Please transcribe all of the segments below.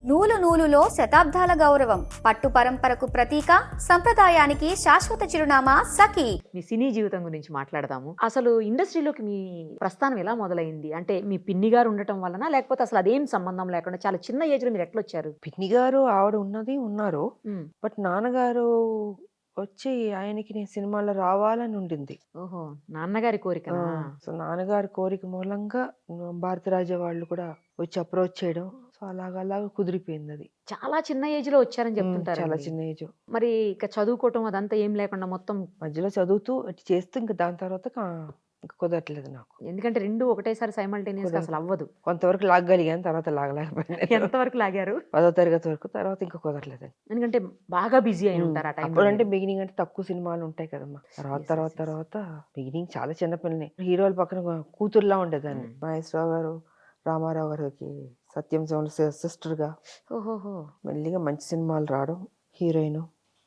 నూలు నూలులో శతాబ్దాల గౌరవం, పట్టు పరంపరకు ప్రతీక, సంప్రదాయానికి శాశ్వత చిరునామా సఖీ. మీ సినీ జీవితం గురించి మాట్లాడదాము. అసలు ఇండస్ట్రీలోకి మీ ప్రస్థానం ఎలా మొదలైంది? అంటే మీ పిన్ని గారు ఉండటం వలన, లేకపోతే అసలు అదేం సంబంధం లేకుండా చాలా చిన్న ఏజ్ లో మీరు ఎట్లా వచ్చారు? పిన్ని గారు ఆవిడ ఉన్నారు. బట్ నాన్నగారు వచ్చి ఆయనకి నేను సినిమాలో రావాలని ఉండింది. ఓహో, నాన్నగారి కోరిక. సో నాన్నగారి కోరిక మూలంగా భారతరాజ వాళ్ళు కూడా వచ్చి అప్రోచ్ చేయడం, సో అలాగా కుదిరిపోయింది. అది చాలా చిన్న ఏజ్ లో వచ్చారని చెప్తుంటారు. చాలా చిన్న ఏజ్. మరి ఇక చదువుకోవటం అదంతా ఏం లేకుండా మొత్తం మధ్యలో చదువుతూ చేస్తూ ఇంకా దాని తర్వాత ఇంకా కుదరట్లేదు నాకు. ఎందుకంటే రెండు ఒకటేసారి సైమల్టేనియస్ అసలు అవ్వదు. కొంతవరకు లాగగలిగాను, తర్వాత లాగలేకపోయింది. ఎంతవరకు లాగారు? 10వ తరగతి వరకు. తర్వాత ఇంకా కుదరలేదు. ఎందుకంటే బాగా బిజీ అయి ఉంటారు ఆ టైం. అంటే బిగినింగ్ అంటే తక్కువ సినిమాలు ఉంటాయి కదమ్మా. తర్వాత బిగినింగ్ చాలా చిన్న పిల్లని, హీరోల పక్కన కూతురులా ఉండేదాన్ని. మహేశ్వరరావు గారు, రామారావు గారికి సత్యం సిస్టర్ గా ఓహోహో, మెల్లిగా మంచి సినిమాలు రావడం, హీరోయిన్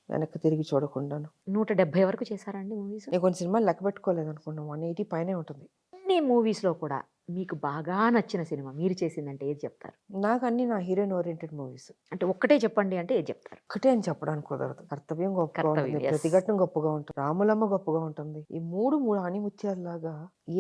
వెనక్కి తిరిగి చూడకుండాను. 170 వరకు చేశారండి మూవీస్? నేను కొన్ని సినిమాలు లెక్క పెట్టుకోలేదు అనుకున్నాను, 180 పైనే ఉంటుంది. అన్ని మూవీస్ లో కూడా మీకు బాగా నచ్చిన సినిమా మీరు చేసిందంటే ఏది చెప్తారు? నాకు అన్ని నా హీరోయిన్ ఓరియంటెడ్ మూవీస్. అంటే ఒక్కటే చెప్పండి అంటే ఏది చెప్తారు? ఒకటే అని చెప్పడానికి కుదరదు. కర్తవ్యం గొప్పగా ఉంటుంది, ప్రతిఘటన గొప్పగా ఉంటుంది, రాములమ్మ గొప్పగా ఉంటుంది. ఈ మూడు ఆణిముత్యాలలాగా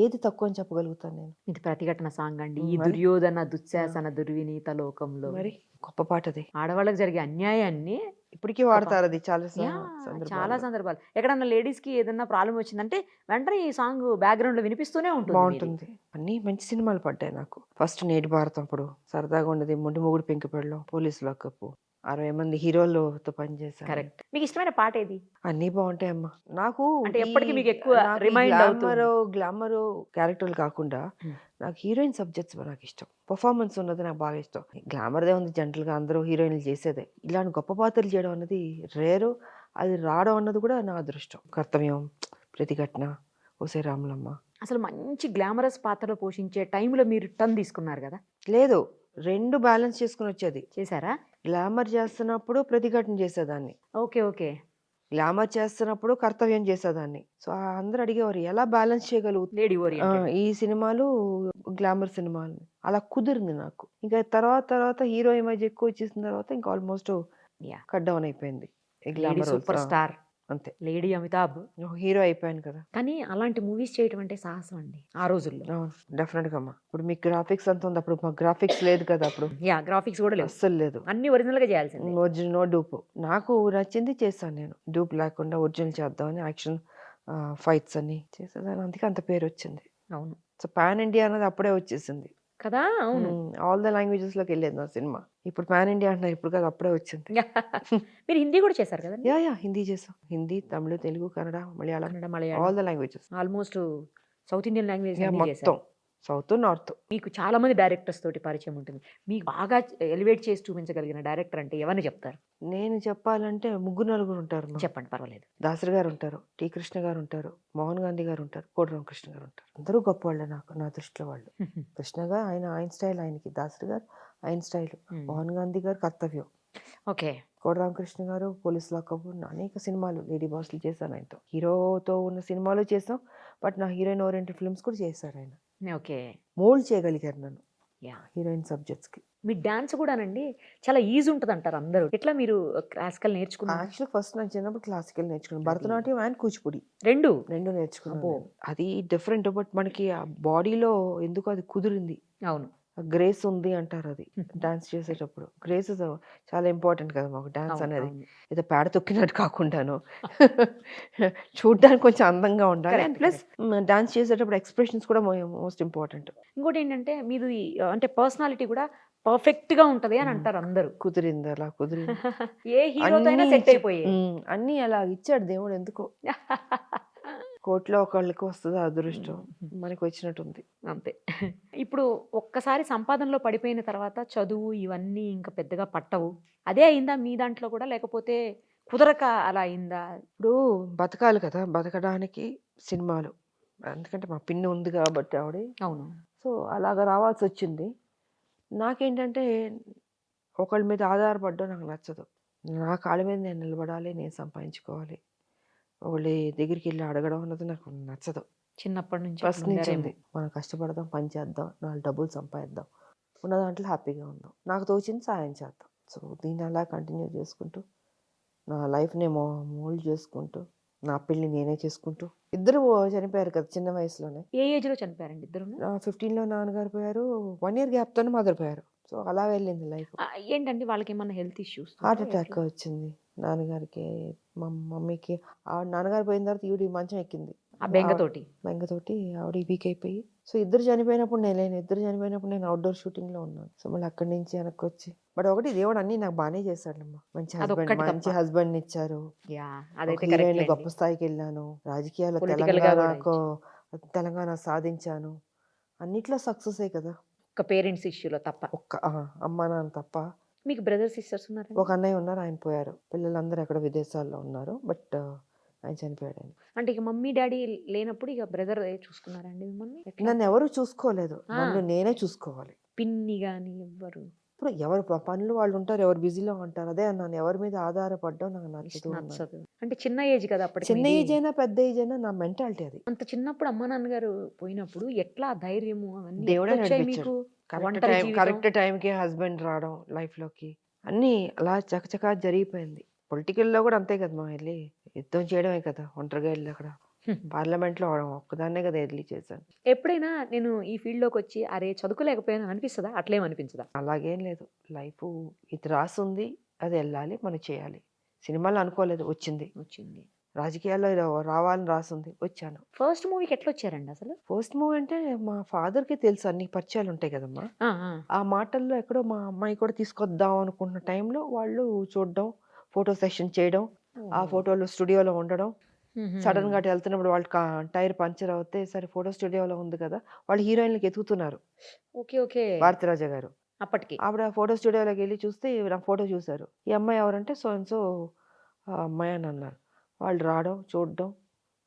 ఏది తక్కువ అని చెప్పగలుగుతాను నేను? ఇది ప్రతిఘటన సాంగ్ అండి. ఈ దుర్యోధన దుశ్శాసన దుర్వినీత లోకంలో మరి గొప్ప పాట అది. ఆడవాళ్ళకి జరిగే అన్యాయాన్ని ఇప్పటికీ వాడతారు. అది చాలా సందర్భాలు. ఎక్కడన్నా లేడీస్ కి ఏదన్నా ప్రాబ్లం వచ్చిందంటే వెంటనే ఈ సాంగ్ బ్యాక్గ్రౌండ్ లో వినిపిస్తూనే ఉంటుంది. బాగుంటుంది. అన్ని మంచి సినిమాలు పడ్డాయి నాకు. ఫస్ట్ నేటి భారతం, అప్పుడు సరదాగా ఉండేది, మొండి మొగుడు పెంకి పెళ్ళం, పోలీసు లాకప్, 60 మంది హీరోలతో పనిచేశాను. కరెక్ట్. మీకు ఇష్టమైన పాట ఏది? అన్నీ బాగుంటాయమ్మా. నాకు అంటే ఎప్పటికీ మీకు ఎక్కువ రిమైండ్ అవుతుంది. గ్లామర్ క్యారెక్టర్లు కాకుండా నాకు హీరోయిన్ సబ్జెక్ట్స్ నాకు ఇష్టం. పర్ఫార్మెన్స్ ఉన్నది నాకు బాగా ఇష్టం. గ్లామర్దే ఉంది, జనరల్ గా అందరూ హీరోయిన్లు చేసేదే. ఇలాంటి గొప్ప పాత్రలు చేయడం అన్నది రేరు. అది రావడం అన్నది కూడా నా అదృష్టం. కర్తవ్యం, ప్రతిఘటన, ఓసే రాములమ్మ. అసలు మంచి గ్లామరస్ పాత్రలో పోషించే టైంలో మీరు టర్న్ తీసుకున్నారు కదా? లేదు, రెండు బ్యాలెన్స్ చేసుకుని వచ్చేది. చేశారా? గ్లామర్ చేస్తున్నప్పుడు ప్రతిఘటన చేసేదాన్ని. Okay okay. గ్లామర్ చేస్తున్నప్పుడు కర్తవ్యం చేసేదాన్ని. సో అందరూ అడిగేవారు ఎలా బ్యాలెన్స్ చేయగలుగుతుంది లేడీ ఓరియంటెడ్ ఈ సినిమాలు, గ్లామర్ సినిమాలు. అలా కుదిరింది నాకు. ఇంకా తర్వాత హీరో ఇమేజ్ ఎక్కువ వచ్చేసిన తర్వాత ఇంకా ఆల్మోస్ట్ కట్ డౌన్ అయిపోయింది. సూపర్ స్టార్ అంతే, లేడీ అమితాబ్ హీరో అయిపోయాను కదా. కానీ అలాంటి మూవీస్ చేయడం అంటే సాహసం అండి ఆ రోజుల్లో. డెఫినెట్ గా అమ్మా. ఇప్పుడు మీకు గ్రాఫిక్స్ అంత ఉంది, అప్పుడు మాకు గ్రాఫిక్స్ లేదు కదా. అప్పుడు గ్రాఫిక్స్ కూడా లేవు, అస్సలు లేదు. అన్ని ఒరిజినల్ గా చేయాల్సింది. Original, no dupe. నాకు నచ్చింది చేశాను నేను. డూప్ లేకుండా ఒరిజినల్ చేద్దామని యాక్షన్ ఫైట్స్ అన్ని చేసేదాన్ని. అందుకే అంత పేరు వచ్చింది. అవును. సో పాన్ ఇండియా అనేది అప్పుడే వచ్చేసింది కదా. అవును, ఆల్ ద లాంగ్వేజెస్ లోకి వెళ్ళేది నా సినిమా. ఇప్పుడు పాన్ ఇండియా అంటున్నారు, ఇప్పుడు కాదు అప్పుడే వచ్చింది. మీరు హిందీ కూడా చేశారు కదా? హిందీ చేసాం. Hindi, Tamil, Telugu, Kannada, Malayalam, all the languages. Almost south Indian language మొత్తం, సౌత్ నార్త్. మీకు చాలా మంది డైరెక్టర్స్ తోటి పరిచయం ఉంటుంది. మీకు బాగా ఎలివేట్ చేసి చూపించగలిగిన డైరెక్టర్ అంటే ఎవరిని చెప్తారు? నేను చెప్పాలంటే 3-4 ఉంటారు. చెప్పండి, పర్వాలేదు. దాసరి గారు ఉంటారు, టి కృష్ణ గారు ఉంటారు, మోహన్ గాంధీ గారు ఉంటారు, కోటి రామకృష్ణ గారు ఉంటారు. అందరూ గొప్ప వాళ్ళే నాకు, నా దృష్టిలో వాళ్ళు. కృష్ణ గారు ఆయన స్టైల్ ఆయనకి, దాసరి గారు ఆయన స్టైల్, మోహన్ గాంధీ గారు కర్తవ్యం, ఓకే, కోటి రామకృష్ణ గారు పోలీస్ లాకప్, అనేక సినిమాలు, లేడీ బాస్లు చేశాను ఆయనతో. హీరోతో ఉన్న సినిమాలు చేసాం, బట్ నా హీరోయిన్ ఓరియంటెడ్ ఫిల్మ్స్ కూడా చేశారు ఆయన. ఓకే, మోల్డ్ చేయగలిగారు నన్ను హీరోయిన్ సబ్జెక్ట్స్ కి. మీ డాన్స్ కూడానండి చాలా ఈజీ ఉంటుంది అంటారు అందరూ. ఎట్లా మీరు క్లాసికల్ నేర్చుకున్నారు? యాక్చువల్లీ ఫస్ట్ నేను చిన్నప్పుడు క్లాసికల్ నేర్చుకున్నాను, భరతనాట్యం అండ్ కూచిపూడి రెండు నేర్చుకున్నాను. అది డిఫరెంట్, బట్ మనకి ఆ బాడీలో ఎందుకు అది కుదిరింది. అవును, గ్రేస్ ఉంది అంటారు. అది డాన్స్ చేసేటప్పుడు గ్రేస్ చాలా ఇంపార్టెంట్ కదా మాకు. డాన్స్ అనేది ఏదో పేడ తొక్కినట్టు కాకుండాను చూడ్డానికి కొంచెం అందంగా ఉండాలి. ప్లస్ డాన్స్ చేసేటప్పుడు ఎక్స్ప్రెషన్స్ కూడా మోస్ట్ ఇంపార్టెంట్. ఇంకోటి ఏంటంటే మీది అంటే పర్సనాలిటీ కూడా పర్ఫెక్ట్ గా ఉంటది అని అంటారు అందరూ. కుదిరింది, అలా కుదిరింది. ఏ హీరోతోనైనా సెట్ అయిపోయి అన్ని అలా ఇచ్చాడు దేవుడు ఎందుకో. కోట్లో ఒకళ్ళకి వస్తుంది అదృష్టం, మనకి వచ్చినట్టుంది అంతే. ఇప్పుడు ఒక్కసారి సంపాదనలో పడిపోయిన తర్వాత చదువు ఇవన్నీ ఇంకా పెద్దగా పట్టవు. అదే అయిందా మీ దాంట్లో కూడా, లేకపోతే కుదరక అలా అయిందా? ఇప్పుడు బతకాలి కదా, బతకడానికి సినిమాలు. ఎందుకంటే మా పిన్ని ఉంది కాబట్టి ఆవిడ. అవును. సో అలాగ రావాల్సి వచ్చింది. నాకేంటంటే ఒకళ్ళ మీద ఆధారపడడం నాకు నచ్చదు. నా కాళ్ళ మీద నేను నిలబడాలి, నేను సంపాదించుకోవాలి. వాళ్ళ దగ్గరికి వెళ్ళి అడగడం అన్నది నాకు నచ్చదు. చిన్నప్పటి నుంచి ఫస్ట్ నుంచి మనం కష్టపడదాం, పని చేద్దాం, 4 డబ్బులు సంపాదిద్దాం, ఉన్న దాంట్లో హ్యాపీగా ఉందాం, నాకు తోచింది సాయం చేద్దాం. సో దీన్ని అలా కంటిన్యూ చేసుకుంటూ నా లైఫ్ని మోల్డ్ చేసుకుంటూ నా పెళ్ళి నేనే చేసుకుంటూ ఇద్దరు చనిపోయారు కదా చిన్న వయసులోనే. ఏ ఏజ్లో చనిపోయారండి ఇద్దరు? 15లో నాన్నగారు పోయారు, 1 year గ్యాప్తోనే మదర్ పోయారు. సో అలా వెళ్ళింది లైఫ్. ఏంటండి వాళ్ళకి ఏమన్నా హెల్త్ ఇష్యూస్? హార్ట్ అటాక్ వచ్చింది నాన్నగారికి, మా మమ్మీకి. నాన్నగారు పోయిన తర్వాత ఈవిడ మంచం ఎక్కింది ఆ బెంగతోటి. బెంగతోటి ఆవిడ వీక్ అయిపోయి. సో ఇద్దరు చనిపోయినప్పుడు నేను లేను, ఇద్దరు చనిపోయినప్పుడు నేను అవుట్డోర్ షూటింగ్లో ఉన్నాను. సో మళ్ళీ అక్కడి నుంచి వెనక్కి వచ్చి బట్ ఒకటి దేవుడు అన్ని నాకు బాగానే చేశాడమ్మా. మంచి అదొక్కటి తప్ప. మంచి హస్బెండ్ ఇచ్చారు. యా, అదైతే హీరోయిన్ కరెక్ట్. గొప్ప స్థాయికి వెళ్ళాను, రాజకీయాల్లో Political గా కూడా తెలంగాణ సాధించాను, అన్నిట్లో సక్సెసే కదా. ఒక పేరెంట్స్ ఇష్యూలో తప్ప. ఒక్క అమ్మ నాన్న తప్ప. మీకు బ్రదర్స్ సిస్టర్స్ ఉన్నారు? ఒక అన్నయ్య ఉన్నారు, ఆయన పోయారు. పిల్లలందరూ ఎక్కడ విదేశాల్లో ఉన్నారు, బట్ ఆయన చనిపోయాడు. ఆయన అంటే ఇక మమ్మీ డాడీ లేనప్పుడు ఇక బ్రదర్ చూసుకున్నారండి మిమ్మల్ని? ఎట్లా? నన్ను ఎవరు చూసుకోలేదు, నన్ను నేనే చూసుకోవాలి. పిన్ని కానీ ఎవ్వరు? ఇప్పుడు ఎవరు పనులు వాళ్ళు ఉంటారు, ఎవరు బిజీలో ఉంటారు. అదే అన్నాను, ఎవరి మీద ఆధారపడ్డం నాకు నచ్చదు అన్నాను. నచ్చదు. అంటే చిన్న ఏజ్ కదా అప్పటికి. చిన్న మీది. ఏజ్ అయినా పెద్ద ఏజ్ అయినా నా మెంటాలిటీ అది. అంత చిన్నప్పుడు అమ్మా నాన్నగారు పోయినప్పుడు ఎట్లా ధైర్యము అవన్నీ దేవుడే ఎట్లా వచ్చాయి నడిపించాడు. మీకు? ఒంటరి జీవితం? కరెక్ట్ టైంకి హస్బెండ్ రావడం లైఫ్లోకి, అన్నీ అలా చకచకా జరిగిపోయింది. పొలిటికల్లో కూడా అంతే కదా, మా వెళ్ళి యుద్ధం చేయడమే కదా, ఒంటరిగా వెళ్ళి అక్కడ పార్లమెంట్లో ఒక్కదాన్నే కదా వెళ్ళి చేశాను. ఎప్పుడైనా నేను ఈ ఫీల్డ్ లోకి వచ్చి అరే చదువుకోలేకపోయాను అనిపిస్తుందా? అట్లేం అనిపించదా? అలాగేం లేదు, లైఫ్ ఇది రాసుంది, అది వెళ్ళాలి, మనం చేయాలి. సినిమాలో అనుకోలేదు, వచ్చింది. రాజకీయాల్లో రావాలని రాసుంది, వచ్చాను. ఫస్ట్ మూవీకి ఎట్లా వచ్చారండి అసలు? ఫస్ట్ మూవీ అంటే మా ఫాదర్కి తెలుసు, అన్ని పరిచయాలు ఉంటాయి కదమ్మా. ఆ మాటల్లో ఎక్కడో మా అమ్మాయి కూడా తీసుకొద్దాం అనుకుంటున్న టైంలో వాళ్ళు చూడడం, ఫోటో సెషన్ చేయడం, ఆ ఫోటోలు స్టూడియోలో ఉండడం. సడన్ గా అటు వెళ్తున్నప్పుడు వాళ్ళు టైర్ పంచర్ అవుతే సరే ఫోటో స్టూడియోలో ఉంది కదా, వాళ్ళు హీరోయిన్లకి ఎతుకుతున్నారు. Okay okay. భారతిరాజ గారు అప్పటికి ఆవిడ ఫోటో స్టూడియోలోకి వెళ్ళి చూస్తే నా ఫోటో చూశారు. ఈ అమ్మాయి ఎవరంటే సో అండ్ సో అమ్మాయి అని అన్నారు. వాళ్ళు రావడం, చూడడం,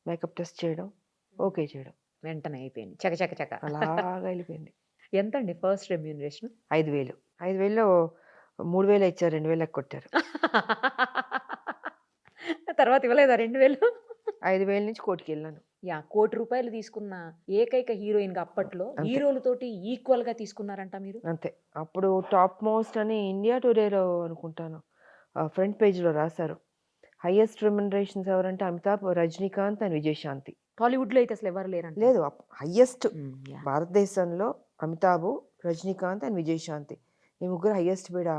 మేకప్ టెస్ట్ చేయడం, ఓకే చేయడం, వెంటనే అయిపోయింది చక చక. అలాగా వెళ్ళిపోయింది. ఎంత అండి ఫస్ట్ రెమ్యూనరేషన్? 5,000. 5,000లో 3,000 ఇచ్చారు, 2,000 కొట్టారు. తర్వాత ఇవ్వలేదా 2,000? 5,000 నుంచి కోటికి వెళ్ళాను. యా, ₹1,00,00,000 తీసుకున్న ఏకైక హీరోయిన్ గా అప్పట్లో అంతే. హీరోలతోటి ఈక్వల్ గా తీసుకున్నారంట మీరు? అంతే. అప్పుడు టాప్ మోస్ట్ అని ఇండియా టుడేలో అనుకుంటాను ఫ్రంట్ పేజ్లో రాశారు. హైయెస్ట్ రెమ్యునరేషన్స్ ఎవరంటే అమితాబ్, రజనీకాంత్ అండ్ విజయశాంతి. టాలీవుడ్ లో అయితే అసలు ఎవరు లేరంట. లేదు, హైయెస్ట్ యా. భారతదేశంలో అమితాబ్, రజనీకాంత్ అండ్ విజయశాంతి, ఈ ముగ్గురు హైయెస్ట్ పేడ్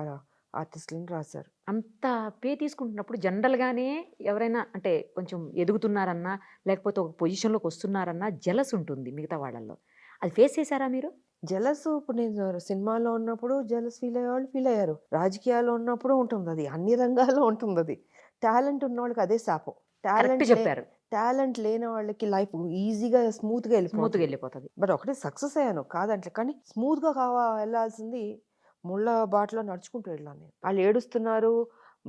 ఆర్టిస్టులని రాశారు. అంత పే తీసుకుంటున్నప్పుడు జనరల్ గానే ఎవరైనా అంటే కొంచెం ఎదుగుతున్నారన్నా లేకపోతే ఒక పొజిషన్లోకి వస్తున్నారన్నా జలస్ ఉంటుంది మిగతా వాళ్ళల్లో. అది ఫేస్ చేశారా మీరు? జలస్ ఇప్పుడు నేను సినిమాలో ఉన్నప్పుడు జలస్ ఫీల్ అయ్యే వాళ్ళు ఫీల్ అయ్యారు, రాజకీయాల్లో ఉన్నప్పుడు ఉంటుంది, అది అన్ని రంగాల్లో ఉంటుంది. అది టాలెంట్ ఉన్న వాళ్ళకి అదే శాపం. కరెక్ట్ చెప్పారు. టాలెంట్ లేని వాళ్ళకి లైఫ్ ఈజీగా స్మూత్గా వెళ్ళిపోతుంది. బట్ ఒకటే సక్సెస్ అయ్యాను కాదంటే, కానీ స్మూత్గా వెళ్ళాల్సింది ముళ్ళ బాటలో నడుచుకుంటూ వెళ్ళాను నేను. వాళ్ళు ఏడుస్తున్నారు,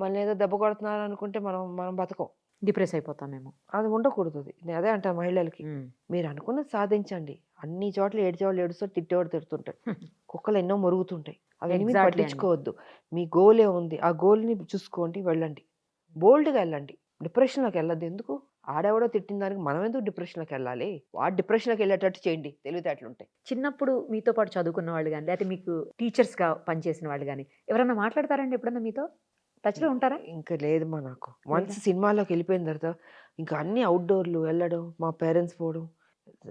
మళ్ళీ ఏదో దెబ్బ కొడుతున్నారు అనుకుంటే మనం బతకం, డిప్రెస్ అయిపోతామేమో. అది ఉండకూడదు. అది నేను అదే అంటాను మహిళలకి, మీరు అనుకున్నది సాధించండి. అన్ని చోట్ల ఏడ్చేవాళ్ళు ఏడుస్తారు, తిట్టేవాడు తిడుతుంటారు, కుక్కలు ఎన్నో మురుగుతుంటాయి, అవన్నీ మీరు Exactly పట్టించుకోవద్దు. మీ గోలే ఉంది, ఆ గోల్ని చూసుకోండి, వెళ్ళండి, బోల్డ్గా వెళ్ళండి. డిప్రెషన్లోకి వెళ్ళద్దు. ఎందుకు? ఆడెవడో తిట్టిన దానికి మనం ఎందుకు డిప్రెషన్లోకి వెళ్ళాలి? వాడు డిప్రెషన్లోకి వెళ్ళేటట్టు చేయండి, తెలివితేటలుంటాయి. చిన్నప్పుడు మీతో పాటు చదువుకున్న వాళ్ళు కానీ లేకపోతే మీకు టీచర్స్గా పనిచేసిన వాళ్ళు కానీ ఎవరన్నా మాట్లాడతారండి ఎప్పుడన్నా మీతో? టచ్లో ఉంటారా? ఇంకా లేదమ్మా నాకు. వన్స్ సినిమాలోకి వెళ్ళిపోయిన తర్వాత ఇంకా అన్ని అవుట్డోర్లు వెళ్ళడం, మా పేరెంట్స్ పోవడం,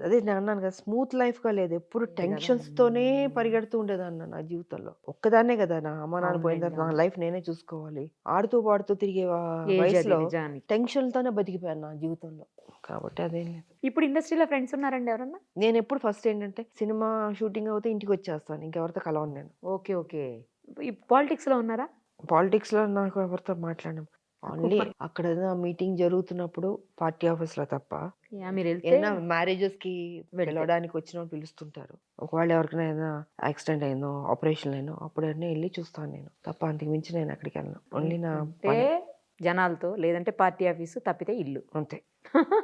అదే నేను అన్నాను కదా, స్మూత్ లైఫ్గా లేదు, ఎప్పుడు టెన్షన్స్తోనే పరిగెడుతూ ఉండేదాన్ని నా జీవితంలో. ఒక్కదాన్నే కదా, నా అమ్మ నాన్న పోయిన తర్వాత నా లైఫ్ నేనే చూసుకోవాలి. ఆడుతూ పాడుతూ తిరిగే వయసులో టెన్షన్తోనే బతికిపోయాను నా జీవితంలో. కాబట్టి అదేం లేదు. ఇప్పుడు ఇండస్ట్రీలో ఫ్రెండ్స్ ఉన్నారండి ఎవరన్నా? నేను ఎప్పుడు ఫస్ట్ ఏంటంటే సినిమా షూటింగ్ అవుతే ఇంటికి వచ్చేస్తాను, ఇంకెవరితో కలవను నేను. Okay okay. ఈ పాలిటిక్స్లో ఉన్నారా? పాలిటిక్స్లో నాకు ఎవరితో మాట్లాడడం, ఓన్లీ అక్కడ ఏదైనా మీటింగ్ జరుగుతున్నప్పుడు పార్టీ ఆఫీస్లో తప్ప. మీరు వెళ్తే ఏదైనా మ్యారేజెస్కి వెళ్ళడానికి వచ్చిన వాళ్ళు పిలుస్తుంటారు, ఒకవేళ ఎవరికైనా ఏదైనా యాక్సిడెంట్ అయిందో ఆపరేషన్ అయినో అప్పుడన్నీ వెళ్ళి చూస్తాను నేను తప్ప, అంతకు మించి నేను అక్కడికి వెళ్ళను. ఓన్లీ నా జనాలతో లేదంటే పార్టీ ఆఫీసు తప్పితే ఇల్లు, అంతే.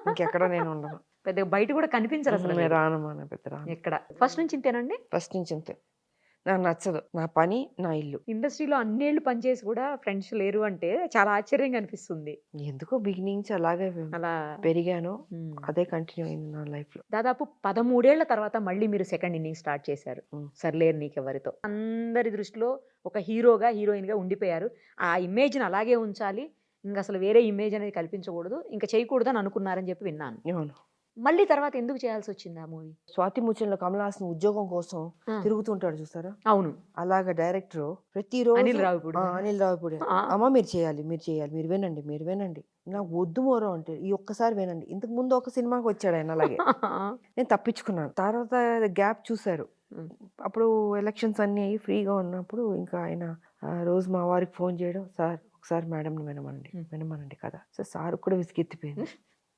ఇంకెక్కడ నేను ఉండను. పెద్దగా బయట కూడా కనిపించరు అసలు. రానమ్మా, పెద్ద రాను. ఎక్కడ? ఫస్ట్ నుంచి ఇంతేనండి? ఫస్ట్ నుంచి అంతే. నాకు నచ్చదు. నా పని, నా ఇల్లు. ఇండస్ట్రీలో అన్నేళ్ళు పనిచేసి కూడా ఫ్రెండ్స్ లేరు అంటే చాలా ఆశ్చర్యంగా అనిపిస్తుంది. ఎందుకో బిగినింగ్ నుంచి అలాగే అలా పెరిగాను. ఉమ్. అదే కంటిన్యూ అయింది నా లైఫ్లో. దాదాపు 13 ఏళ్ల తర్వాత మళ్ళీ మీరు సెకండ్ ఇన్నింగ్ స్టార్ట్ చేశారు. ఉమ్. సర్లేరు నీకెవరితో. అందరి దృష్టిలో ఒక హీరోగా హీరోయిన్గా ఉండిపోయారు. ఆ ఇమేజ్ని అలాగే ఉంచాలి, ఇంకా అసలు వేరే ఇమేజ్ అనేది కల్పించకూడదు, ఇంకా చేయకూడదు అని అనుకున్నారని చెప్పి విన్నాను. అవును. మళ్ళీ తర్వాత ఎందుకు చేయాల్సి వచ్చింది ఆ మూవీ? స్వాతి ముత్యంలో కమల్ హాసన్ ఉద్యోగం కోసం తిరుగుతుంటాడు చూసారా, అవును, అలాగా డైరెక్టర్ ప్రతిరోజు అనిల్ రావిపూడి. అనిల్ రావిపూడి అమ్మ మీరు చేయాలి, మీరు వినండి. నాకు వద్దు మోరో అంటే ఈ ఒక్కసారి వినండి. ఇంతకు ముందు ఒక సినిమాకి వచ్చాడు ఆయన అలాగే. నేను తప్పించుకున్నాను. తర్వాత గ్యాప్ చూశారు. అప్పుడు ఎలక్షన్స్ అన్నీ అయ్యి ఫ్రీగా ఉన్నప్పుడు ఇంకా ఆయన రోజు మా వారికి ఫోన్ చేయడం, సార్ ఒకసారి మేడంని వినమనండి కదా. సో సార్ కూడా విసిగెత్తిపోయింది.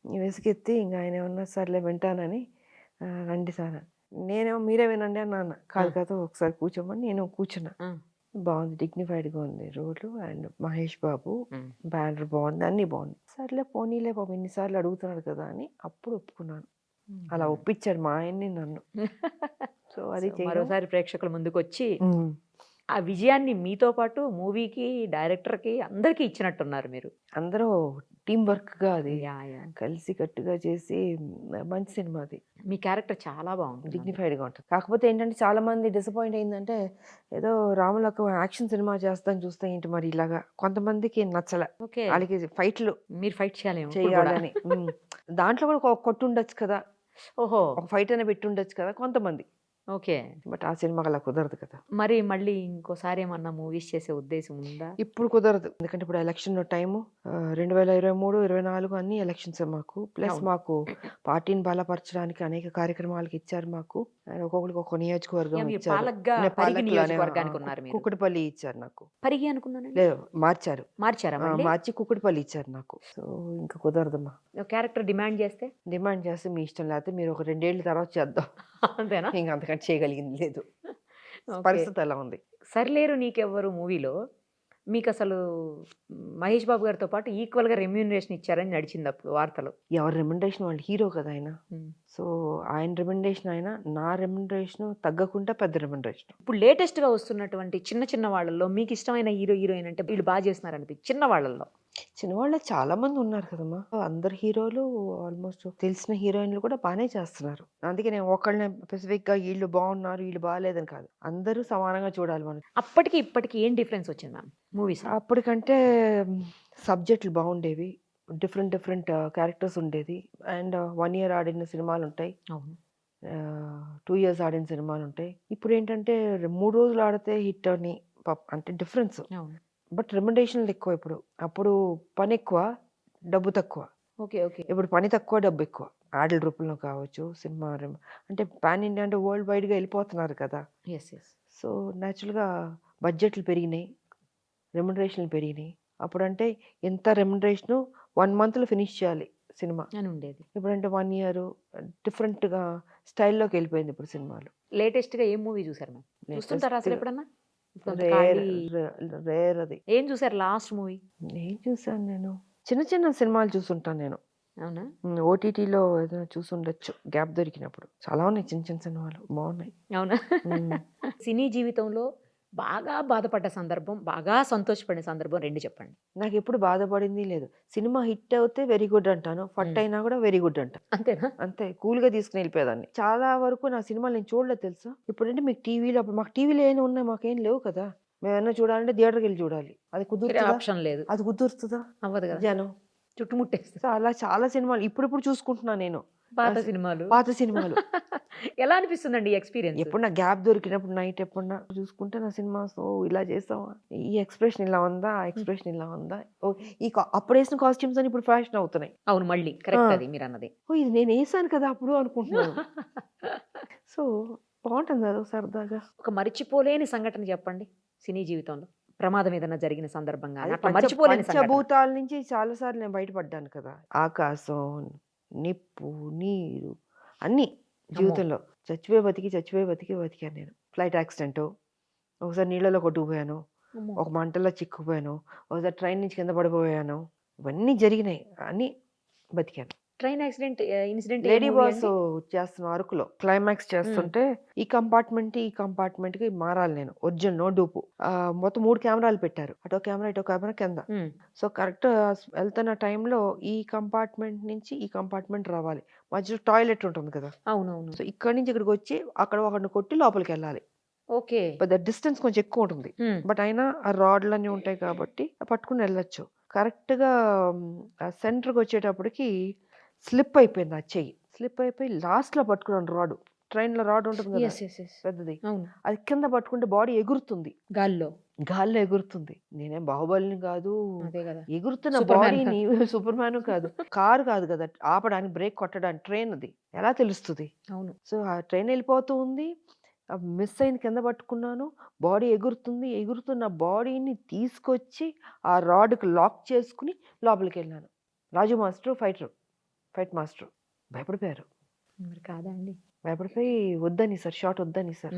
విసిగెత్తి ఇంకా ఆయన ఏమన్నా సర్లే వింటానని రండి సార్, నేనేమో మీరే వినండి అన్న. కాదు కదా ఒకసారి కూర్చోమని నేను కూర్చున్నా. బాగుంది, డిగ్నిఫైడ్గా ఉంది రోడ్లు, అండ్ మహేష్ బాబు బ్యానర్ బాగుంది, అన్నీ బాగుంది. సర్లే పోనీలే బాబు ఎన్నిసార్లు అడుగుతున్నాడు కదా అని అప్పుడు ఒప్పుకున్నాను. అలా ఒప్పించాడు మా ఆయన్ని నన్ను. సో అది మరోసారి ప్రేక్షకుల ముందుకు వచ్చి ఆ విజయాన్ని మీతో పాటు మూవీకి, డైరెక్టర్కి అందరికీ ఇచ్చినట్టున్నారు మీరు. అందరూ టీం వర్క్గా అది కలిసి కట్టుగా చేసి మంచి సినిమా. అది మీ క్యారెక్టర్ చాలా బాగుంది, డిగ్నిఫైడ్గా ఉంటుంది. కాకపోతే ఏంటంటే చాలా మంది డిసప్పాయింట్ అయిందంటే ఏదో రాములకు యాక్షన్ సినిమా చేస్తాను చూస్తే ఏంటి మరి ఇలాగా, కొంతమందికి నచ్చలే. ఓకే, వాళ్ళకి ఫైట్లు మీరు ఫైట్ చేయాలని. దాంట్లో కూడా ఒక కొట్టు ఉండొచ్చు కదా, ఓహో ఒక ఫైట్ అనే పెట్టి ఉండొచ్చు కదా కొంతమంది. ఓకే, బట్ ఆ సినిమాకి అలా కుదరదు కదా. మరి మళ్ళీ ఇంకోసారి ఏమన్నా మూవీస్ చేసే ఉద్దేశం ఉందా? ఇప్పుడు కుదరదు, ఎందుకంటే ఇప్పుడు ఎలక్షన్ టైము 2023, 2024 అన్ని ఎలక్షన్స్ మాకు. ప్లస్ మాకు పార్టీని బలపరచడానికి అనేక కార్యక్రమాలకు ఇచ్చారు మాకు. ఒక్కొక్కరికి ఒక్కొక్క నియోజకవర్గం ఇచ్చారు. కుక్కటిపల్లి ఇచ్చారు నాకు. పరిగి అనుకున్నాను, లేదు మార్చారు, మార్చారా? మార్చి కుక్కటిపల్లి ఇచ్చారు నాకు. సో ఇంకా కుదరదమ్మా. క్యారెక్టర్ డిమాండ్ చేస్తే మీ ఇష్టం, లేకపోతే మీరు ఒక 2 ఏళ్ళ తర్వాత చేద్దాం అంతేనా? ఇంకా అంతకంటే చేయగలిగింది లేదు, పరిస్థితి అలా ఉంది. సర్లేరు నీకెవ్వరు మూవీలో మీకు అసలు మహేష్ బాబు గారితో పాటు ఈక్వల్ గా రెమ్యూనరేషన్ ఇచ్చారని నడిచింది అప్పుడు వార్తలు. ఎవరి రెమ్యూనరేషన్ వాళ్ళు, హీరో కదా ఆయన. సో ఆయన రెమ్యూనరేషన్ అయినా నా రెమ్యూనరేషన్ తగ్గకుండా పెద్ద రెమ్యూనరేషన్. ఇప్పుడు లేటెస్ట్ గా వస్తున్నటువంటి చిన్న వాళ్ళల్లో మీకు ఇష్టమైన హీరో హీరోయిన్ అంటే వీళ్ళు బాగా చేస్తున్నారు అనిపి చిన్నవాళ్ళ చాలా మంది ఉన్నారు కదమ్మా. అందరు హీరోలు ఆల్మోస్ట్ తెలిసిన హీరోయిన్లు కూడా బాగానే చేస్తున్నారు. అందుకే నేను ఒకళ్ళని స్పెసిఫిక్ గా వీళ్ళు బాగున్నారు వీళ్ళు బాగాలేదని కాదు, అందరూ సమానంగా చూడాలి మనం. అప్పటికి ఇప్పటికి ఏం డిఫరెన్స్ వచ్చింది మ్యామ్ మూవీస్? అప్పటికంటే సబ్జెక్టులు బాగుండేవి, డిఫరెంట్ క్యారెక్టర్స్ ఉండేది. అండ్ 1 year ఆడిన సినిమాలు ఉంటాయి, 2 years ఆడిన సినిమాలు ఉంటాయి. ఇప్పుడు ఏంటంటే 3 రోజులు ఆడితే హిట్ అని అంటే డిఫరెన్స్. బట్ రెమ్యునరేషన్లు ఎక్కువ ఇప్పుడు. అప్పుడు పని ఎక్కువ, డబ్బు తక్కువ. ఓకే ఓకే, ఇప్పుడు పని తక్కువ, డబ్బు ఎక్కువ. యాడ్ల రూపంలో కావచ్చు, సినిమా అంటే పాన్ ఇండియా అంటే వరల్డ్ వైడ్గా వెళ్ళిపోతున్నారు కదా. సో న్యాచురల్గా బడ్జెట్లు పెరిగినాయి, రెమ్యునరేషన్లు పెరిగినాయి. అప్పుడంటే ఎంత రెమ్యునరేషన్ 1 monthలో ఫినిష్ చేయాలి సినిమా అని ఉండేది. ఇప్పుడంటే 1 year డిఫరెంట్గా స్టైల్లోకి వెళ్ళిపోయింది ఇప్పుడు సినిమాలు. లేటెస్ట్గా ఏం మూవీ చూసారు మ్యామ్? చూస్తుంటారా అసలు ఎప్పుడన్నా? రేర్ అది. ఏం చూసారు లాస్ట్ మూవీ? ఏం చూసాను నేను, చిన్న సినిమాలు చూసుంటాను నేను. అవునా? ఓటీటీలో ఏదైనా చూసుండొచ్చు గ్యాప్ దొరికినప్పుడు. చాలా ఉన్నాయి చిన్న సినిమాలు బాగున్నాయి. అవునా? సినీ జీవితంలో బాగా బాధపడ్డ సందర్భం, బాగా సంతోషపడిన సందర్భం 2 చెప్పండి. నాకు ఎప్పుడు బాధపడింది లేదు. సినిమా హిట్ అవుతే వెరీ గుడ్ అంటాను, ఫట్ అయినా కూడా వెరీ గుడ్ అంటాను. అంతేనా? అంతే, కూల్గా తీసుకుని వెళ్ళిపోయేదాన్ని. చాలా వరకు నా సినిమాలు నేను చూడలేదు తెలుసా. ఇప్పుడంటే మీకు టీవీలో, అప్పుడు మాకు టీవీలో ఏమైనా ఉన్నాయి, మాకేం లేవు కదా. మేమన్నా చూడాలంటే థియేటర్కి వెళ్ళి చూడాలి. అది కుదురుతుందా? ఆప్షన్ లేదు. అది కుదురుతుందా? అవ్వదు కదా, జనం చుట్టుముట్టేస్తా. అలా చాలా సినిమాలు ఇప్పుడు చూసుకుంటున్నా నేను. పాత సినిమాలు ఎలా అనిపిస్తుందండి ఈ ఎక్స్పీరియన్స్? ఎప్పుడు నా గ్యాప్ దొరికినప్పుడు నైట్ ఎప్పుడన్నా చూసుకుంటే నా సినిమాస్ ఇలా చేస్తావా, ఈ ఎక్స్ప్రెషన్ ఇలా ఉందా, ఆ ఎక్స్ప్రెషన్ ఇలా ఉందా, అప్పుడు వేసిన కాస్ట్యూమ్స్ అని ఇప్పుడు ఫ్యాషన్ అవుతున్నాయి. అవును, మళ్ళీ కరెక్ట్ అది మీరు అన్నది. ఇది నేను వేసాను కదా అప్పుడు అనుకుంటున్నాను. సో బాగుంటుంది అది సరదాగా. ఒక మర్చిపోలేని సంఘటన చెప్పండి సినీ జీవితంలో, ప్రమాదం ఏదైనా జరిగిన సందర్భంగా. పంచభూతాల నుంచి చాలా సార్లు నేను బయటపడ్డాను కదా. ఆకాశం, నిప్పు, నీరు అన్నీ జీవితంలో. చచ్చిపోయి బతికాను నేను. ఫ్లైట్ యాక్సిడెంట్, ఒకసారి నీళ్ళలో కొట్టుకుపోయాను, ఒక మంటల్లో చిక్కుపోయాను, ఒకసారి ట్రైన్ నుంచి కింద పడిపోయాను. ఇవన్నీ జరిగినాయి, అన్నీ బతికాను. Train accident incident lady boss చేస్తున్న అరకులో క్లైమాక్స్ చేస్తుంటే ఈ కంపార్ట్మెంట్ కి మారాలి నేను ఒరిజినల్ నో డూపు మొత్తం 3 కెమెరాలు పెట్టారు, అటో కెమెరా ఇటో కెమెరా కింద. సో కరెక్ట్ వెళ్తున్న టైంలో ఈ కంపార్ట్మెంట్ నుంచి ఈ కంపార్ట్మెంట్ రావాలి, మధ్యలో టాయిలెట్ ఉంటుంది కదా. అవునవును. సో ఇక్కడి నుంచి ఇక్కడికి వచ్చి అక్కడ ఒకరిని కొట్టి లోపలికి వెళ్ళాలి. ఓకే. పెద్ద డిస్టెన్స్ కొంచెం ఎక్కువ ఉంటుంది, బట్ అయినా ఆ రాడ్లన్నీ ఉంటాయి కాబట్టి పట్టుకుని వెళ్ళొచ్చు. కరెక్ట్ గా సెంటర్కి వచ్చేటప్పటికి స్లిప్ అయిపోయింది, ఆ చెయ్యి స్లిప్ అయిపోయి లాస్ట్ లో పట్టుకున్నాను రాడ్. ట్రైన్ లో రాడ్ ఉంటుంది కదా పెద్దది, అవును. అది కింద పట్టుకుంటే బాడీ ఎగురుతుంది, గాల్లో ఎగురుతుంది. నేనేం బాహుబలిని కాదు, అదే కదా, ఎగురుతున్న సూపర్మ్యాన్ బాడీని సూపర్ మ్యాన్ కాదు, కారు కాదు కదా ఆపడానికి, బ్రేక్ కొట్టడానికి, ట్రైన్ అది ఎలా తెలుస్తుంది. అవును. సో ఆ ట్రైన్ వెళ్ళిపోతూ ఉంది, మిస్ అయింది, కింద పట్టుకున్నాను, బాడీ ఎగురుతుంది, ఎగురుతున్న బాడీని తీసుకొచ్చి ఆ రాడ్కి లాక్ చేసుకుని లోపలికి వెళ్ళాను. రాజు మాస్టర్ ఫైట్ మాస్టర్ భయపడిపోయారు, మరి కాదా అండి, భయపడిపోయి వద్దని సార్, షాట్ వద్దని సార్.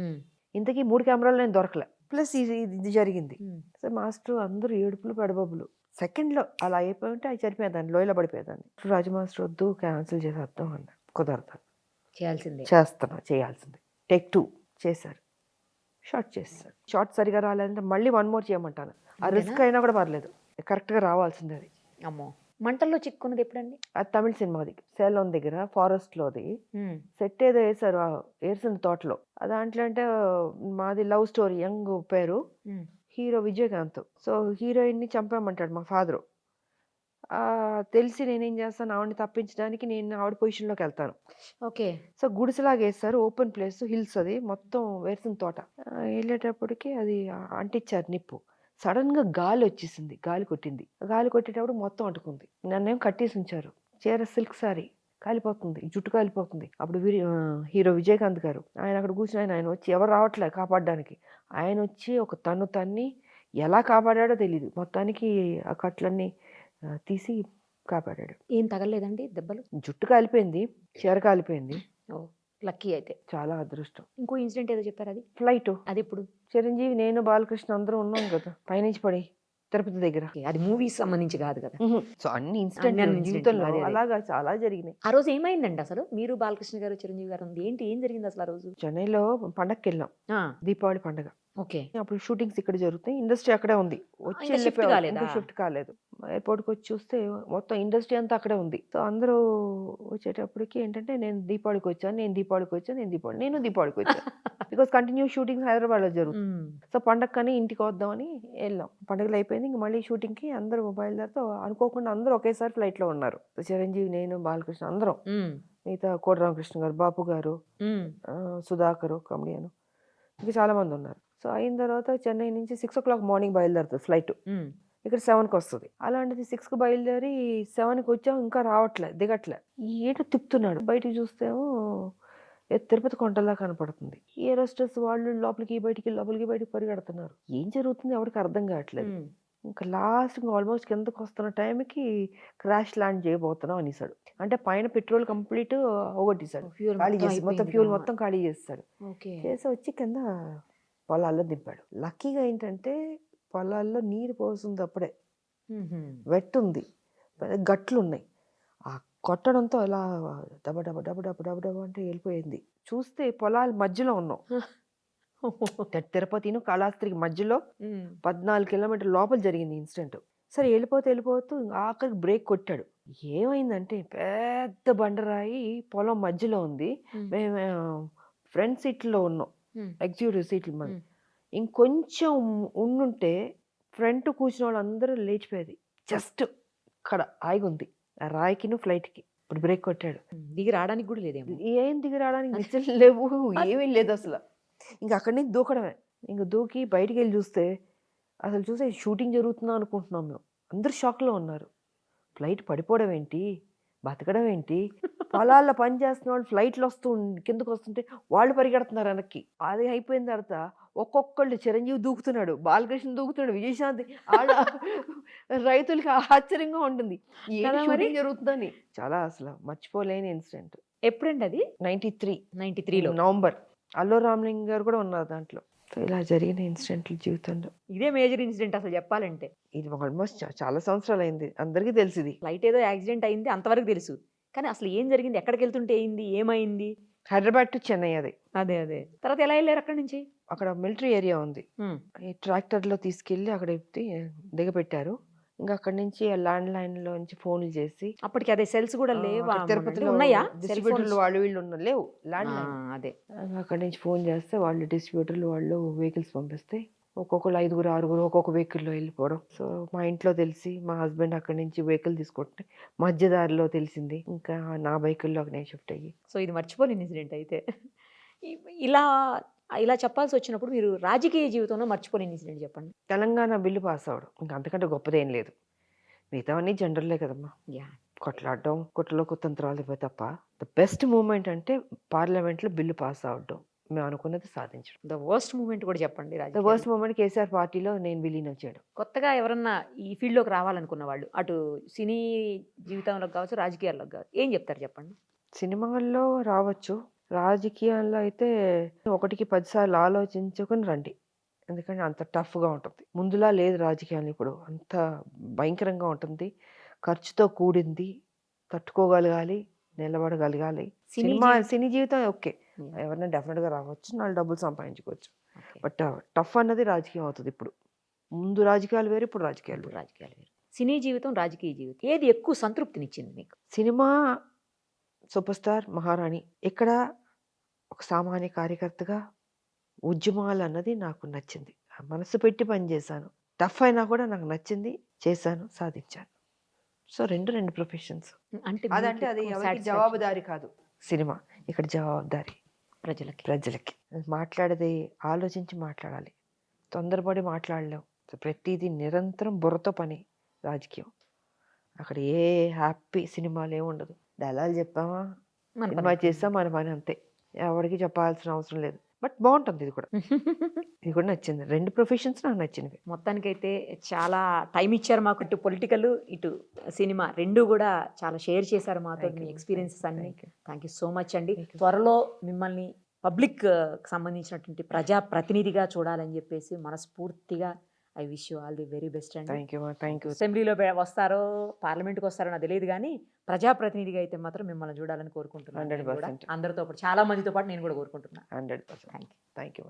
ఇంతకీ 3 కెమెరాలు నేను దొరకలే, ప్లస్ ఇది జరిగింది. సో మాస్టర్ అందరూ ఏడుపులు పెడబొబ్బులు. సెకండ్లో అలా అయిపోయి ఉంటే అది చనిపోయేదాన్ని, లోయలో పడిపోయేదాన్ని. రాజు మాస్టర్ వద్దు, క్యాన్సిల్ చేసేద్దాం అన్న. కుదరదు, చేయాల్సిందే. టేక్ 2 చేశారు, షార్ట్ చేస్తారు. షార్ట్ సరిగా రాలేదంటే మళ్ళీ 1 మోర్ చేయమంటాను. ఆ రిస్క్ అయినా కూడా పర్లేదు, కరెక్ట్గా రావాల్సిందే అది. అమ్మో, మంటల్లో చిక్కున్నది ఎప్పుడండి? అది తమిళ సినిమాది, సేలం దగ్గర ఫారెస్ట్ లోది సెట్ ఏదో వేసారు, ఏర్సిన తోటలో. దాంట్లో అంటే మాది లవ్ స్టోరీ, యంగ్ పేరు, హీరో విజయకాంత్. సో హీరోయిన్ ని చంపామంటాడు మా ఫాదరు. తెలిసి నేనేం చేస్తాను, ఆవిడని తప్పించడానికి నేను ఆవిడ పొజిషన్ లోకి వెళ్తాను. ఓకే. సో గుడిసెలాగా వేస్తారు, ఓపెన్ ప్లేస్, హిల్స్, అది మొత్తం వేసిన తోట. వెళ్ళేటప్పటికి అది అంటించారు నిప్పు. సడన్ గా గాలి వచ్చేసింది, గాలి కొట్టింది. గాలి కొట్టేటప్పుడు మొత్తం అంటుకుంది. నన్నేం కట్టేసి ఉంచారు, చీర సిల్క్ సారీ కాలిపోతుంది, జుట్టు కాలిపోతుంది. అప్పుడు హీరో విజయకాంత్ గారు ఆయన అక్కడ కూర్చుని ఆయన వచ్చి, ఎవరు రావట్లే కాపాడడానికి, ఆయన వచ్చి ఒక తన్ని ఎలా కాపాడాడో తెలియదు, మొత్తానికి ఆ కట్లన్నీ తీసి కాపాడాడు. ఏం తగలేదండి దెబ్బలు? జుట్టు కాలిపోయింది, చీర కాలిపోయింది. ఓ లక్కీ అయితే, చాలా అదృష్టం. ఇంకో ఇన్సిడెంట్ ఏదో చెప్పారు, అది ఫ్లైట్. అది ఇప్పుడు చిరంజీవి, నేను, బాలకృష్ణ అందరూ ఉన్నాం కదా పైనుంచి పడి తిరుపతి దగ్గర. అది మూవీస్ సంబంధించి కాదు కదా. సో అన్ని ఇన్సిడెంట్ జీవితంలో అలాగా చాలా జరిగినాయి. ఆ రోజు ఏమైందండి అసలు? మీరు, బాలకృష్ణ గారు, చిరంజీవి గారు ఏం జరిగింది అసలు ఆ రోజు? చెన్నైలో పండగకి వెళ్ళాం, దీపావళి పండగ. ఓకే. అప్పుడు షూటింగ్స్ ఇక్కడ జరుగుతాయి, ఇండస్ట్రీ అక్కడే ఉంది. వచ్చి షిఫ్ట్ కాలేదు. ఎయిర్పోర్ట్ కి వచ్చి చూస్తే మొత్తం ఇండస్ట్రీ అంతా అక్కడే ఉంది. సో అందరూ వచ్చేటప్పటికి ఏంటంటే, నేను దీపావళికి వచ్చాను, బికాస్ కంటిన్యూ షూటింగ్ హైదరాబాద్ లో జరుగుతుంది. సో పండగ కానీ ఇంటికి వద్దామని వెళ్ళాం. పండుగలు అయిపోయింది, ఇంక మళ్ళీ షూటింగ్ కి అందరూ బయలుదేరితో అనుకోకుండా అందరూ ఒకేసారి ఫ్లైట్ లో ఉన్నారు. చిరంజీవి, నేను, బాలకృష్ణ అందరం, మిగతా కోట రామకృష్ణ గారు, బాపు గారు, సుధాకర్ కమెడియన్, ఇంకా చాలా మంది ఉన్నారు. సో అయిన తర్వాత చెన్నై నుంచి 6 o'clock మార్నింగ్ బయలుదేరుతుంది ఫ్లైట్, ఇక్కడ 7కి వస్తుంది. అలాంటిది 6కి బయలుదేరి 7కి వచ్చాము, ఇంకా రావట్లే, దిగట్లే. ఏటో తిప్పుతున్నాడు, బయటికి చూస్తేమో తిరుపతి కొండలా కనపడుతుంది. ఏరోస్టర్స్ వాళ్ళు లోపలికి బయటికి పరిగెడుతున్నారు. ఏం జరుగుతుంది ఎవరికి అర్థం కావట్లేదు. ఇంకా లాస్ట్ ఆల్మోస్ట్ కిందకు వస్తున్న టైంకి క్రాష్ ల్యాండ్ చేయబోతున్నాం అనేసాడు. అంటే పైన పెట్రోల్ కంప్లీట్ అవగొట్టేశాడు, ఖాళీ చేసి మొత్తం ఫ్యూల్ మొత్తం ఖాళీ చేస్తాడు. చేసి వచ్చి కింద పొలాల్లో దింపాడు. లక్కీగా ఏంటంటే పొలాల్లో నీరు పోస్తుంది, అప్పుడే వెట్ ఉంది, గట్లు ఉన్నాయి. ఆ కొట్టడంతో ఇలా డబ డబ డబ డబ డబ డబ అంటే వెళ్ళిపోయింది. చూస్తే పొలాల మధ్యలో ఉన్నాం, తిరుపతిను కాళహస్తికి మధ్యలో 14 కిలోమీటర్ లోపల జరిగింది ఇన్సిడెంట్. సరే వెళ్ళిపోతూ ఆఖరికి బ్రేక్ కొట్టాడు. ఏమైందంటే పెద్ద బండరాయి పొలం మధ్యలో ఉంది. మేము ఫ్రంట్ సీట్లో ఉన్నాం, ఎగ్జిక్యూటివ్ సీట్లు మన. ఇంకొంచెం ఉండుంటే ఫ్రంట్ కూర్చున్న వాళ్ళందరూ లేచిపోయేది. జస్ట్ ఇక్కడ ఆగిఉంది, ఆ రాయికిను ఫ్లైట్కి. ఇప్పుడు బ్రేక్ కొట్టాడు. దిగి రావడానికి కూడా లేదేమో. ఏం దిగి రావడానికి నిచ్చలు లేవు, ఏమీ లేదు అసలు. ఇంకా అక్కడి నుంచి దూకడమే. ఇంకా దూకి బయటికి వెళ్ళి చూస్తే అసలు చూస్తే షూటింగ్ జరుగుతుందా అనుకుంటున్నాం మేము. అందరు షాక్లో ఉన్నారు. ఫ్లైట్ పడిపోవడం ఏంటి, బతకడం ఏంటి, పొలాల్లో పని చేస్తున్న వాళ్ళు ఫ్లైట్లు కిందకు వస్తుంటే వాళ్ళు పరిగెడుతున్నారు వెనక్కి. అది అయిపోయిన తర్వాత ఒక్కొక్కళ్ళు, చిరంజీవి దూకుతున్నాడు, బాలకృష్ణ దూకుతున్నాడు, విజయశాంతి, ఆడ రైతులకి ఆశ్చర్యంగా ఉంటుంది ఏం షూటింగ్ జరుగుతుందని. చాలా అసలు మర్చిపోలేని ఇన్సిడెంట్. ఎప్పుడండి అది? 93లో నవంబర్. అల్లు రామలింగ గారు కూడా ఉన్నారు దాంట్లో. సో ఇలా జరిగిన ఇన్సిడెంట్లు జీవితంలో ఇదే మేజర్ ఇన్సిడెంట్ అసలు చెప్పాలంటే. ఇది ఆల్మోస్ట్ చాలా సంవత్సరాలు అయింది, అందరికీ తెలిసింది. ఫ్లైట్ ఏదో యాక్సిడెంట్ అయింది అంతవరకు తెలుసు, కానీ అసలు ఏం జరిగింది, ఎక్కడికి వెళ్తుంటే అయింది, ఏమైంది? హైదరాబాద్ టు చెన్నై అది. అదే తర్వాత ఎలా వెళ్ళారు అక్కడి నుంచి? అక్కడ మిలిటరీ ఏరియా ఉంది. ఈ ట్రాక్టర్లో తీసుకెళ్ళి అక్కడ ఎత్తి దిగపెట్టారు. ఇంకా అక్కడి నుంచి ల్యాండ్ లైన్లో నుంచి ఫోన్లు చేసి అప్పటికి అదే సెల్స్ కూడా లేవా? అక్కడ తిరుపతిలో ఉన్నాయా డిస్ట్రిబ్యూటర్లు వాళ్ళు వీళ్ళు లేవు ల్యాండ్ లైన్. అదే అక్కడి నుంచి ఫోన్ చేస్తే వాళ్ళు డిస్ట్రిబ్యూటర్లు వాళ్ళు వెహికల్స్ పంపిస్తే ఒక్కొక్కరు 5, 6 ఒక్కొక్క వెహికల్లో వెళ్ళిపోవడం. సో మా ఇంట్లో తెలిసి మా హస్బెండ్ అక్కడి నుంచి వెహికల్ తీసుకుంటే మధ్యదారిలో తెలిసింది. ఇంకా నా వెహికల్లోకి నేను షిఫ్ట్ అయ్యి. సో ఇది మర్చిపోలేని ఇన్సిడెంట్ అయితే. ఇలా ఇలా చెప్పాల్సి వచ్చినప్పుడు మీరు రాజకీయ జీవితంలో మర్చిపోలేని ఇన్సిడెంట్ చెప్పండి. తెలంగాణ బిల్లు పాస్ అవ్వడం ఇంకా అంతకంటే గొప్పదేం లేదు. మిగతావన్నీ జనరల్లే కదమ్మా. కొట్లాడడం కుట్రలో కుతంత్రాలు ఇవ్వ తప్ప ద బెస్ట్ మూమెంట్ అంటే పార్లమెంట్లో బిల్లు పాస్ అవడం, మేము అనుకున్నది సాధించడం. ద వర్స్ట్ మూమెంట్ కూడా చెప్పండి. ద వర్స్ట్ మూమెంట్ కేసీఆర్ పార్టీలో నేను విలీనం చేయడం. కొత్తగా ఎవరన్నా ఈ ఫీల్డ్లోకి రావాలనుకున్న వాళ్ళు అటు సినీ జీవితంలోకి కావచ్చు, రాజకీయాల్లోకి కావచ్చు, ఏం చెప్తారు చెప్పండి? సినిమాల్లో రావచ్చు, రాజకీయాల్లో అయితే 1కి 10 సార్లు ఆలోచించుకుని రండి. ఎందుకంటే అంత టఫ్గా ఉంటుంది. ముందులా లేదు రాజకీయాలు ఇప్పుడు, అంత భయంకరంగా ఉంటుంది, ఖర్చుతో కూడింది, తట్టుకోగలగాలి, నిలబడగలగాలి. సినీ జీవితం ఓకే, ఎవరైనా డెఫినెట్గా రావచ్చు, 4 డబ్బులు సంపాదించుకోవచ్చు. బట్ టఫ్ అన్నది రాజకీయం అవుతుంది ఇప్పుడు. ముందు రాజకీయాలు వేరు, ఇప్పుడు రాజకీయాలు వేరు. సినీ జీవితం, రాజకీయ జీవితం ఏది ఎక్కువ సంతృప్తినిచ్చింది మీకు? సినిమా సూపర్ స్టార్ మహారాణి. ఇక్కడ ఒక సామాన్య కార్యకర్తగా ఉద్యమాలు అన్నది నాకు నచ్చింది. మనసు పెట్టి పనిచేశాను. టఫ్ అయినా కూడా నాకు నచ్చింది, చేశాను, సాధించాను. సో రెండు ప్రొఫెషన్స్. అంటే అదంటే అది ఎవరికి జవాబుదారి కాదు సినిమా. ఇక్కడ జవాబుదారి ప్రజలకి. మాట్లాడేది ఆలోచించి మాట్లాడాలి, తొందరపడి మాట్లాడలేం. ప్రతిదీ నిరంతరం బుర్రతో పని రాజకీయం. అక్కడ ఏ హ్యాపీ సినిమాలు ఏమి ఉండదు. డైలాగ్ చెప్పామా, సినిమా చేస్తాం, మన పని అంతే. ఎవరికి చెప్పాల్సిన అవసరం లేదు. బట్ బాగుంటుంది ఇది కూడా. ఇది కూడా నచ్చింది. 2 ప్రొఫెషన్స్ నాకు నచ్చినవి. మొత్తానికైతే చాలా టైం ఇచ్చారు మాకు. ఇటు పొలిటికల్, ఇటు సినిమా 2 కూడా చాలా షేర్ చేశారు మాతో మీ ఎక్స్పీరియన్సెస్ అన్ని. థ్యాంక్ యూ సో మచ్ అండి. త్వరలో మిమ్మల్ని పబ్లిక్ సంబంధించినటువంటి ప్రజా ప్రతినిధిగా చూడాలని చెప్పేసి మనస్ఫూర్తిగా I wish you all the very best అండి. Thank you. అసెంబ్లీలో వస్తారో పార్లమెంట్కి వస్తారో నాకు తెలియదు, కానీ ప్రజాప్రతినిధిగా అయితే మాత్రం మిమ్మల్ని చూడాలని కోరుకుంటున్నాను. 100%. అందరితో పాటు, చాలా మందితో పాటు నేను కూడా కోరుకుంటున్నాను. 100%. Thank you.